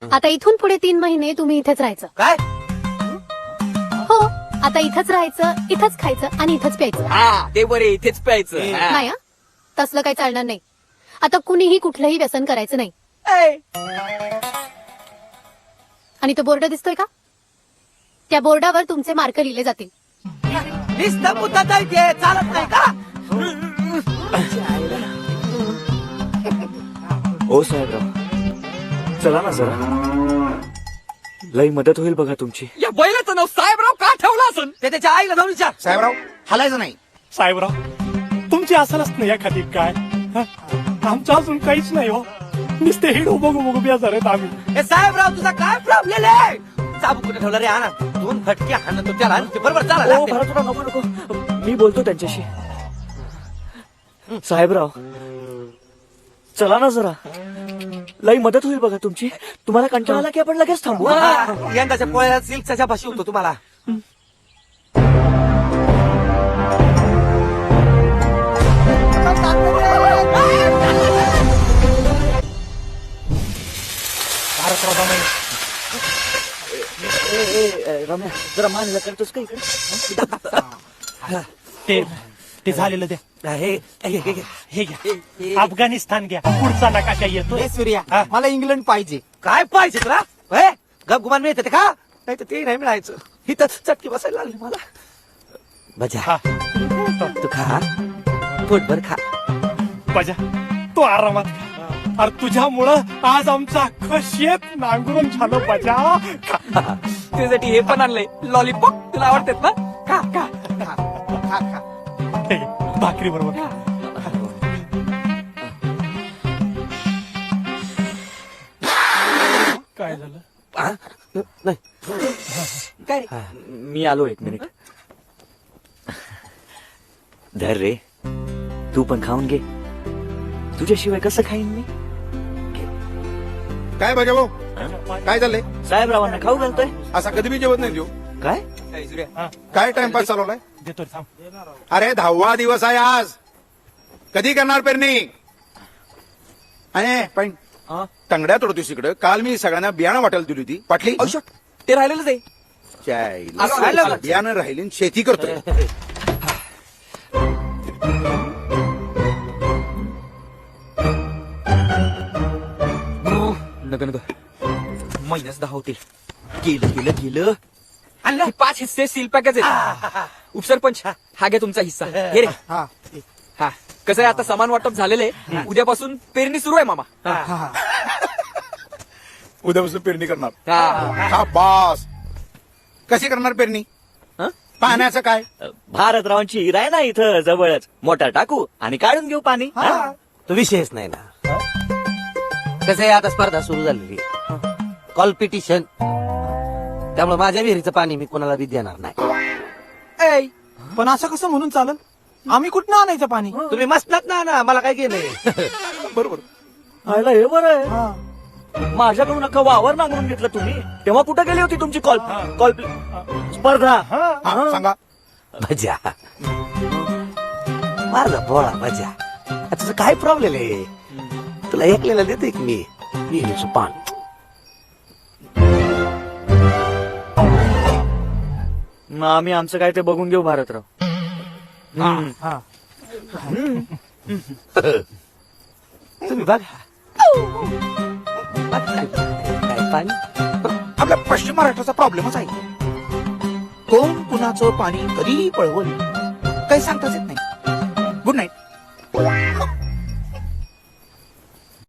आता इथून पुढे 3 महिने तुम्ही इथेच राहायचं. काय? हो, आता इथंच राहायचं, इथंच खायचं आणि इथंच प्यायचं. हा ते बरे इथेच प्यायचं. हा. नाही हं? तसलं काही चालणार नाही. आता कुणीही कुठलंही व्यसन करायचं नाही. ऐ, आणि तो बोर्ड दिसतोय का? त्या बोर्डावर तुमचे मार्क लिहिले जातील. नुसतं मुद्दाच आहे ते, चालत नाही का? ओ साहेबराव, चला ना जरा, लई मदत होईल बघा तुमची. या बैलाचं नाव साहेबराव का ठेवलं असन? ते त्याच्या आईला जाऊन विचार. साहेबराव हलायचं नाही. साहेबराव तुमची असलच नाही एखादी काय हं? आमचं अजून काहीच नाही हो. नुसते हिडो बघू बघू बेजार आहेत आम्ही. ए साहेबराव, तुझा काय प्रॉब्लेम आहे? चाबू कुठे ठेवला रे? आणा 2 फटके हाणत तो त्याला, ते बरोबर ओ चाला. भरतराव, नको नको, मी बोलतो त्यांच्याशी. साहेबराव, चला ना जरा, लई मदत होईल बघा तुमची. तुम्हाला कंटाळा आला की आपण लगेच थांबू. यंदाच्या पोळ्यात सिल्कच्या भाषी होतो तुम्हाला. रम्या, जरा मानला करतोस का इकडे? ते झालेलं द्या. हे हे घ्या, अफगाणिस्तान घ्या. पुढचा नकाशा येतो. सूर्या मला इंग्लंड पाहिजे. काय पाहिजे तुला? गप गुमान मिळते ते का? नाही तर ते नाही मिळायचं. इथं चटकी बसायला लागली मला. बजा हा, तू खा, पोटभर खा. बजा तू आरामात खा. अरे तुझ्यामुळं आज आमचा अख्खं शेत नांगरून झालं. बजा खा. त्यासाठी हे पण आणलंय लॉलीपॉप. तुला आवडतात ना? का का हे घे, भाकरी बरोबर खा. काय झालं? हा? नाही. काय? मी आलो, 1 मिनिट. धर रे, तू पण खाऊन घे. तुझ्याशिवाय कसं खाईन मी? काय बघा भाऊ, काय झालंय? साहेबरावांना खाऊ घालतोय. असा कधी बी जेवत नाही देऊ. काय? ऐ, सूर्या, काय टाइमपास चालवलाय? देतो थांब. अरे 10वा दिवस आहे आज. कधी करणार पेरणी? आणि पण तंगड्या तोडतोस इकडं. काल मी सगळ्यांना बियाणं वाटायला दिली होती. पाटली औषध ते राहिलेलंच आहे. चायला. आलो, आलो. बियाणं राहिली आणि शेती करतोय. नको नको, महिन्याच 10 होतील. गेलं आणि 5 हिस्से सील पॅकेज आहेत. उपसरपंच हा घ्या तुमचा हिस्सा. हे रे. हा. हा, कसं आहे आता समान वाटप झालेलं आहे. उद्यापासून पेरणी सुरू आहे मामा. उद्यापासून पेरणी करणार. हा. हा बास. कशी करणार पेरणी? हं? पाण्याचं काय? भारतरावांची हिरा आहे ना इथं जवळच, मोटर टाकू आणि काढून घेऊ पाणी. हा? तो विषयच नाही ना. कसं आहे, आता स्पर्धा सुरू झालेली. कॉम्पिटिशन. त्यामुळे माझ्या विहिरीचं पाणी मी कोणाला बी देणार नाही. पण असं कसं म्हणून चालल? आम्ही कुठनं आणायचं पाणी? तुम्ही मस्तनात ना, मला काय केलंय? बरोबर. आयला हे बरं आहे. माझ्याकडून अख्खा वावर नांगरून घेतलं तुम्ही. तेव्हा कुठं गेली होती तुमची कॉल स्पर्धा? हा, सांगा. मजा. माझा भोळा मजा. तुझं काय प्रॉब्लेम आहे? तुला ऐकलेलं देते की मी विहिरीचं पाणी. मग आम्ही आमचं काय ते बघून घेऊ भारतराव. तुम्ही बघा. काय पाणी? आपल्या पश्चिम महाराष्ट्राचा प्रॉब्लेमच आहे. कोण कुणाचं पाणी कधी पळवल काही सांगताच येत नाही. Good night.